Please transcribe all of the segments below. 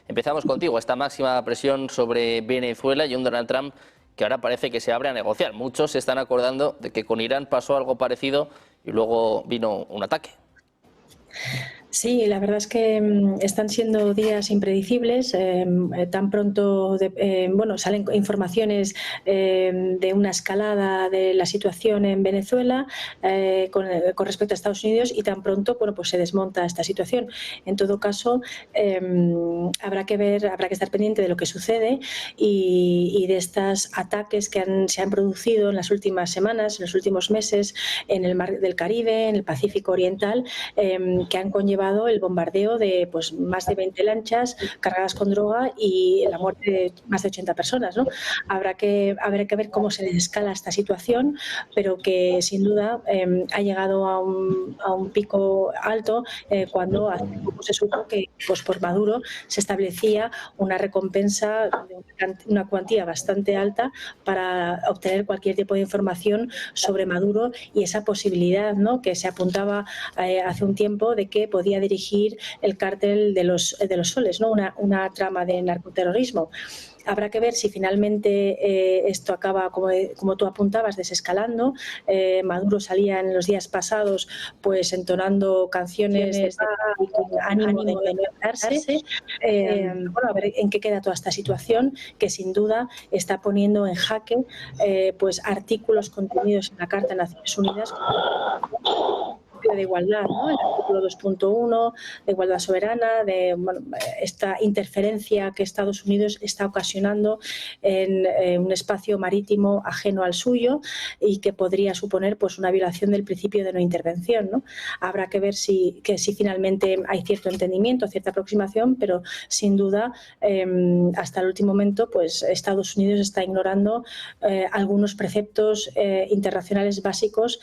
Empezamos contigo, esta máxima presión sobre Venezuela y un Donald Trump que ahora parece que se abre a negociar. Muchos se están acordando de que con Irán pasó algo parecido y luego vino un ataque. Sí, la verdad es que están siendo días impredecibles. Tan pronto, bueno, salen informaciones de una escalada de la situación en Venezuela con respecto a Estados Unidos, y tan pronto, bueno, pues se desmonta esta situación. En todo caso, habrá que estar pendiente de lo que sucede y de estos ataques que se han producido en las últimas semanas, en los últimos meses, en el Mar del Caribe, en el Pacífico Oriental, que han conllevado el bombardeo de pues, más de 20 lanchas cargadas con droga y la muerte de más de 80 personas, ¿no? Habrá que ver cómo se desescala esta situación, pero que sin duda ha llegado a un pico alto cuando hace poco se supo que pues, por Maduro se establecía una recompensa de una cuantía bastante alta para obtener cualquier tipo de información sobre Maduro y esa posibilidad, ¿no?, que se apuntaba hace un tiempo de que podía dirigir el cártel de los soles, ¿no?, una trama de narcoterrorismo. Habrá que ver si finalmente esto acaba, como tú apuntabas, desescalando. Maduro salía en los días pasados pues entonando canciones de paz y con ánimo de enfrentarse. Bueno, a ver en qué queda toda esta situación, que sin duda está poniendo en jaque pues artículos contenidos en la Carta de Naciones Unidas de igualdad, ¿no?, el artículo 2.1 de igualdad soberana, de bueno, esta interferencia que Estados Unidos está ocasionando en un espacio marítimo ajeno al suyo y que podría suponer pues una violación del principio de no intervención, ¿no? Habrá que ver si finalmente hay cierto entendimiento, cierta aproximación, pero sin duda hasta el último momento pues Estados Unidos está ignorando algunos preceptos internacionales básicos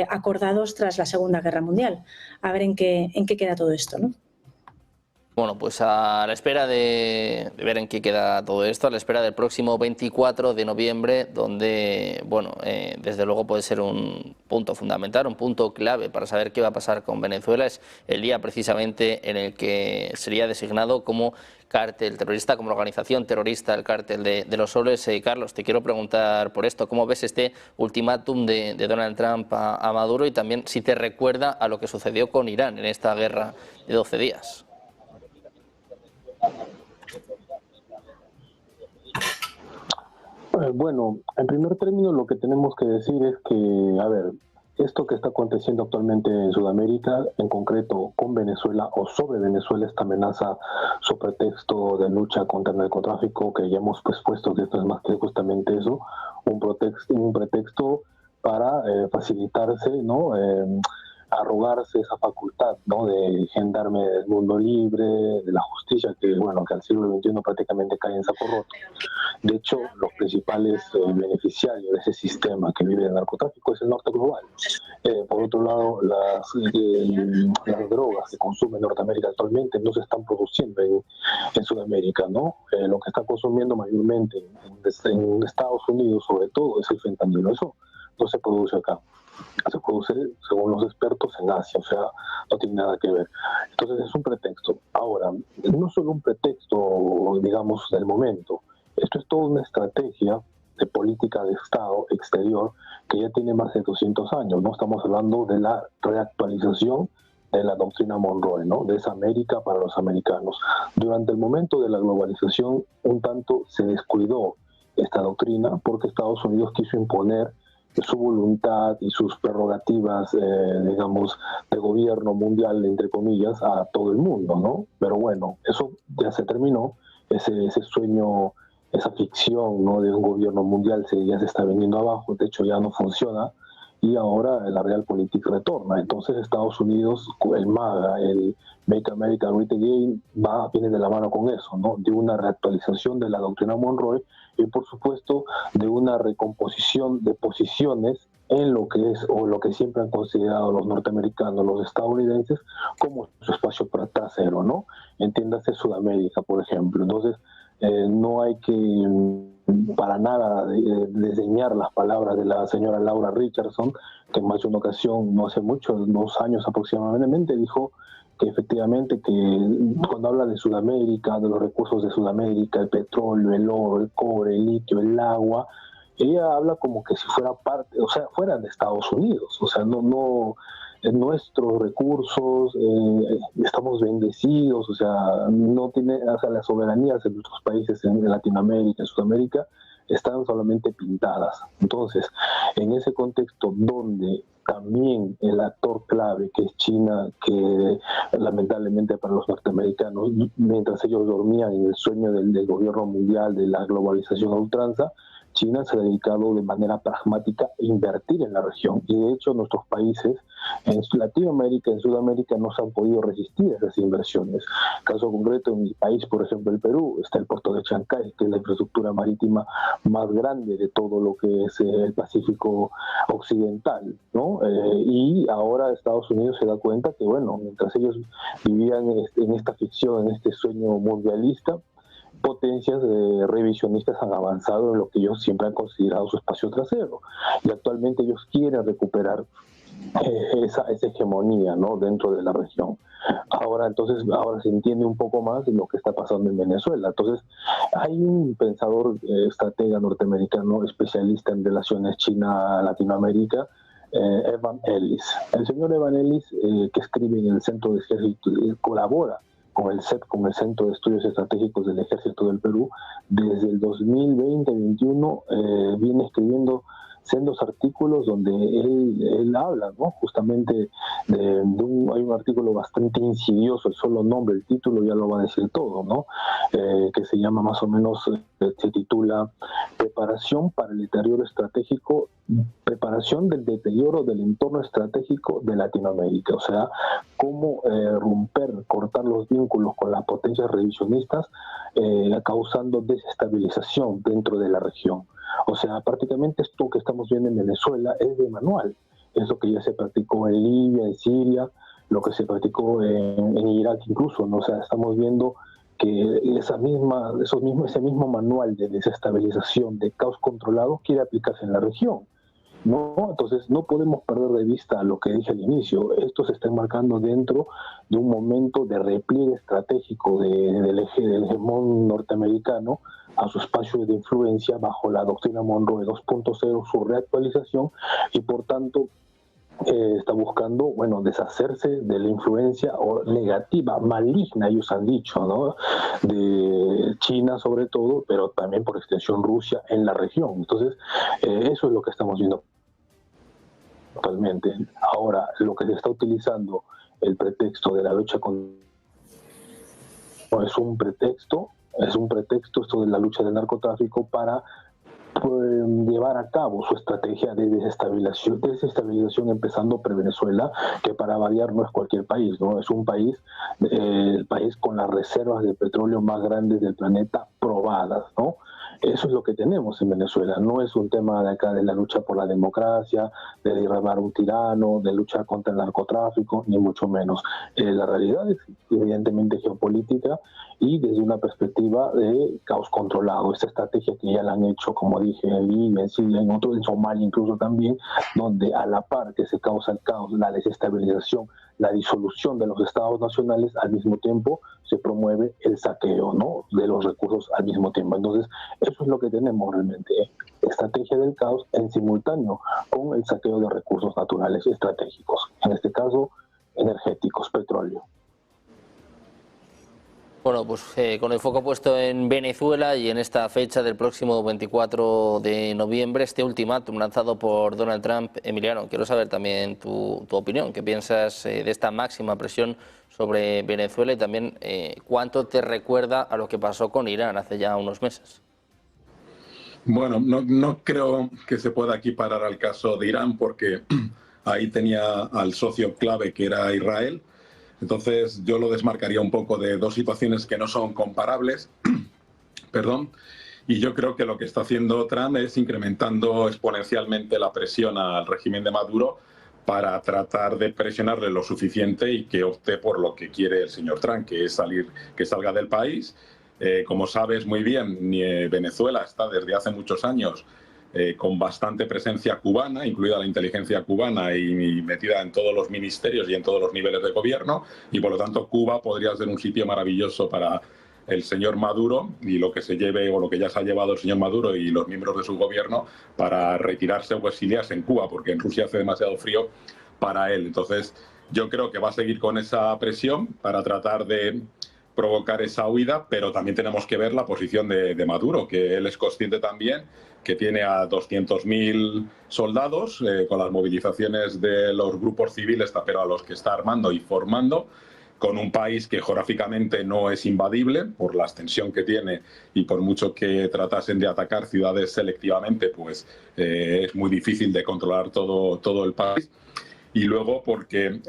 acordados tras la Segunda Guerra Mundial. A ver en qué queda todo esto, ¿no? Bueno, pues a la espera de ver en qué queda todo esto, a la espera del próximo 24 de noviembre, donde, bueno, desde luego puede ser un punto fundamental, un punto clave para saber qué va a pasar con Venezuela. Es el día precisamente en el que sería designado como cártel terrorista, como organización terrorista, el cártel de los soles. Carlos, te quiero preguntar por esto, ¿cómo ves este ultimátum de Donald Trump a Maduro y también si te recuerda a lo que sucedió con Irán en esta guerra de 12 días? Bueno, en primer término lo que tenemos que decir es que, a ver, esto que está aconteciendo actualmente en Sudamérica, en concreto con Venezuela o sobre Venezuela, esta amenaza sobre pretexto de lucha contra el narcotráfico, que ya hemos puesto que esto es más que justamente eso, un pretexto para facilitarse, ¿no?, arrogarse esa facultad, ¿no?, de gendarme del mundo libre, de la justicia, que bueno, que al siglo XXI prácticamente cae en saco roto. De hecho, los principales beneficiarios de ese sistema que vive el narcotráfico es el norte global. Por otro lado, las drogas que consume Norteamérica actualmente no se están produciendo en Sudamérica, ¿no? Lo que está consumiendo mayormente en Estados Unidos, sobre todo, es el fentanilo. Eso no se produce acá. Se produce, según los expertos, en Asia, o sea, no tiene nada que ver. Entonces es un pretexto. Ahora, no solo un pretexto, digamos, del momento. Esto es toda una estrategia de política de Estado exterior que ya tiene más de 200 años, ¿no? Estamos hablando de la reactualización de la doctrina Monroe, ¿no?, de esa América para los americanos. Durante el momento de la globalización, un tanto se descuidó esta doctrina porque Estados Unidos quiso imponer su voluntad y sus prerrogativas, digamos, de gobierno mundial, entre comillas, a todo el mundo, ¿no? Pero bueno, eso ya se terminó, ese sueño, esa ficción, ¿no?, de un gobierno mundial ya se está viniendo abajo, de hecho ya no funciona, y ahora la realpolitik retorna. Entonces Estados Unidos, el MAGA, el Make America Great Again, viene de la mano con eso, ¿no?, de una reactualización de la doctrina Monroe y por supuesto de una recomposición de posiciones en lo que es o lo que siempre han considerado los norteamericanos, los estadounidenses, como su espacio trasero, ¿no? Entiéndase Sudamérica, por ejemplo. Entonces, no hay que para nada desdeñar las palabras de la señora Laura Richardson, que en más de una ocasión, no hace mucho, 2 años aproximadamente, dijo que efectivamente que cuando habla de Sudamérica, de los recursos de Sudamérica, el petróleo, el oro, el cobre, el litio, el agua, ella habla como que si fuera parte, o sea, fueran de Estados Unidos, o sea, no en nuestros recursos, estamos bendecidos, o sea, no tiene, o sea, las soberanías de nuestros países en Latinoamérica, en Sudamérica, están solamente pintadas. Entonces, en ese contexto donde también el actor clave, que es China, que lamentablemente para los norteamericanos, mientras ellos dormían en el sueño del gobierno mundial, de la globalización a ultranza, China se ha dedicado de manera pragmática a invertir en la región. Y de hecho nuestros países en Latinoamérica, en Sudamérica, no se han podido resistir a esas inversiones. Caso concreto, en mi país, por ejemplo, el Perú, está el puerto de Chancay, que es la infraestructura marítima más grande de todo lo que es el Pacífico Occidental, ¿no? Y ahora Estados Unidos se da cuenta que, bueno, mientras ellos vivían en esta ficción, en este sueño mundialista, potencias revisionistas han avanzado en lo que ellos siempre han considerado su espacio trasero, y actualmente ellos quieren recuperar esa hegemonía, ¿no?, dentro de la región. Ahora se entiende un poco más de lo que está pasando en Venezuela. Entonces hay un pensador estratega norteamericano especialista en relaciones China-Latinoamérica, Evan Ellis. El señor Evan Ellis, que escribe en el Centro de Ejército, colabora con el CEP, con el Centro de Estudios Estratégicos del Ejército del Perú, desde el 2020-21 viene escribiendo sendos artículos donde él habla, ¿no?, justamente hay un artículo bastante insidioso, el solo nombre, el título ya lo va a decir todo, ¿no?, que se llama más o menos, se titula Preparación para el deterioro estratégico, preparación del deterioro del entorno estratégico de Latinoamérica, o sea, cómo cortar los vínculos con las potencias revisionistas, causando desestabilización dentro de la región. O sea, prácticamente esto que estamos viendo en Venezuela es de manual. Es lo que ya se practicó en Libia, en Siria, lo que se practicó en Irak incluso, ¿no? O sea, estamos viendo que ese mismo manual de desestabilización, de caos controlado, quiere aplicarse en la región, ¿no? Entonces no podemos perder de vista lo que dije al inicio. Esto se está enmarcando dentro de un momento de repliegue estratégico del hegemón norteamericano a su espacio de influencia bajo la doctrina Monroe 2.0, su reactualización, y por tanto está buscando, bueno, deshacerse de la influencia negativa, maligna, ellos han dicho, ¿no?, de China sobre todo, pero también por extensión Rusia en la región. Entonces, eso es lo que estamos viendo actualmente. Ahora, lo que se está utilizando, el pretexto de la lucha es un pretexto esto de la lucha del narcotráfico para llevar a cabo su estrategia de desestabilización, empezando por Venezuela, que para variar no es cualquier país, ¿no? Es un país, el país con las reservas de petróleo más grandes del planeta probadas, ¿no? Eso es lo que tenemos en Venezuela. No es un tema de acá de la lucha por la democracia, de derribar un tirano, de luchar contra el narcotráfico, ni mucho menos. La realidad es evidentemente geopolítica y desde una perspectiva de caos controlado. Esta estrategia que ya la han hecho, como dije, en Libia, en Siria, en Somalia incluso también, donde a la par que se causa el caos, la desestabilización, la disolución de los estados nacionales, al mismo tiempo se promueve el saqueo, ¿no?, de los recursos al mismo tiempo. Entonces, eso es lo que tenemos realmente, estrategia del caos en simultáneo con el saqueo de recursos naturales estratégicos, en este caso energéticos, petróleo. Bueno, pues con el foco puesto en Venezuela y en esta fecha del próximo 24 de noviembre, este ultimátum lanzado por Donald Trump, Emiliano, quiero saber también tu opinión. ¿Qué piensas de esta máxima presión sobre Venezuela y también cuánto te recuerda a lo que pasó con Irán hace ya unos meses? Bueno, no creo que se pueda equiparar al caso de Irán porque ahí tenía al socio clave que era Israel. Entonces yo lo desmarcaría un poco de dos situaciones que no son comparables. Perdón. Y yo creo que lo que está haciendo Trump es incrementando exponencialmente la presión al régimen de Maduro para tratar de presionarle lo suficiente y que opte por lo que quiere el señor Trump, que es que salga del país. Como sabes muy bien, Venezuela está desde hace muchos años con bastante presencia cubana, incluida la inteligencia cubana y metida en todos los ministerios y en todos los niveles de gobierno, y por lo tanto Cuba podría ser un sitio maravilloso para el señor Maduro y lo que se lleve o lo que ya se ha llevado el señor Maduro y los miembros de su gobierno para retirarse o exiliarse en Cuba, porque en Rusia hace demasiado frío para él. Entonces yo creo que va a seguir con esa presión para tratar de provocar esa huida, pero también tenemos que ver la posición de Maduro, que él es consciente también que tiene a 200.000 soldados con las movilizaciones de los grupos civiles, pero a los que está armando y formando, con un país que geográficamente no es invadible por la extensión que tiene y por mucho que tratasen de atacar ciudades selectivamente, pues es muy difícil de controlar todo el país. Y luego porque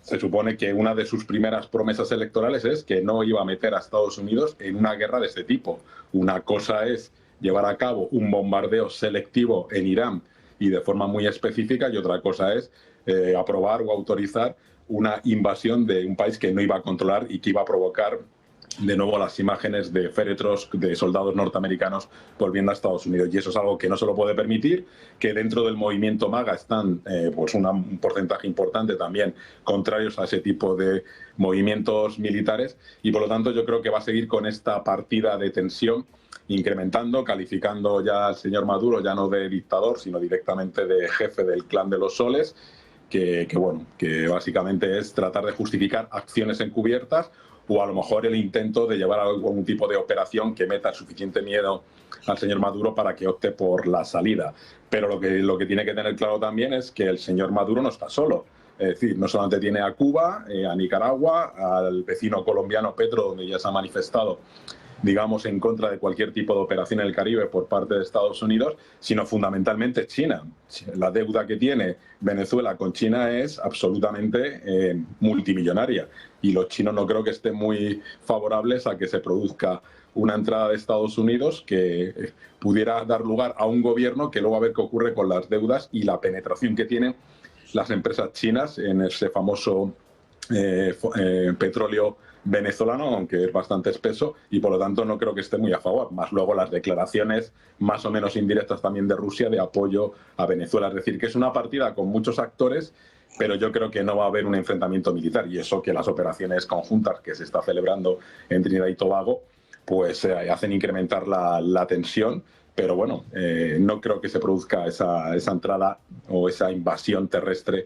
se supone que una de sus primeras promesas electorales es que no iba a meter a Estados Unidos en una guerra de este tipo. Una cosa es llevar a cabo un bombardeo selectivo en Irán y de forma muy específica, y otra cosa es aprobar o autorizar una invasión de un país que no iba a controlar y que iba a provocar de nuevo las imágenes de féretros de soldados norteamericanos volviendo a Estados Unidos. Y eso es algo que no se lo puede permitir, que dentro del movimiento MAGA están pues un porcentaje importante también contrarios a ese tipo de movimientos militares, y por lo tanto yo creo que va a seguir con esta partida de tensión, incrementando, calificando ya al señor Maduro ya no de dictador, sino directamente de jefe del clan de los soles, que básicamente es tratar de justificar acciones encubiertas o a lo mejor el intento de llevar algún tipo de operación que meta suficiente miedo al señor Maduro para que opte por la salida. Pero lo que tiene que tener claro también es que el señor Maduro no está solo. Es decir, no solamente tiene a Cuba, a Nicaragua, al vecino colombiano Petro, donde ya se ha manifestado, digamos, en contra de cualquier tipo de operación en el Caribe por parte de Estados Unidos, sino fundamentalmente China. La deuda que tiene Venezuela con China es absolutamente multimillonaria, y los chinos no creo que estén muy favorables a que se produzca una entrada de Estados Unidos que pudiera dar lugar a un gobierno que luego a ver qué ocurre con las deudas y la penetración que tienen las empresas chinas en ese famoso petróleo venezolano, aunque es bastante espeso, y por lo tanto no creo que esté muy a favor. Más luego las declaraciones más o menos indirectas también de Rusia de apoyo a Venezuela. Es decir, que es una partida con muchos actores, pero yo creo que no va a haber un enfrentamiento militar, y eso que las operaciones conjuntas que se está celebrando en Trinidad y Tobago pues hacen incrementar la tensión. Pero bueno, no creo que se produzca esa entrada o esa invasión terrestre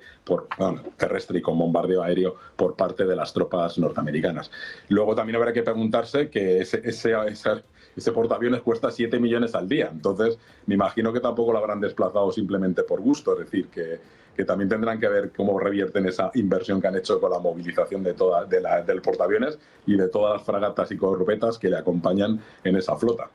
terrestre y con bombardeo aéreo por parte de las tropas norteamericanas. Luego también habrá que preguntarse que ese portaaviones cuesta 7 millones al día. Entonces, me imagino que tampoco lo habrán desplazado simplemente por gusto. Es decir, que también tendrán que ver cómo revierten esa inversión que han hecho con la movilización del portaaviones y de todas las fragatas y corbetas que le acompañan en esa flota.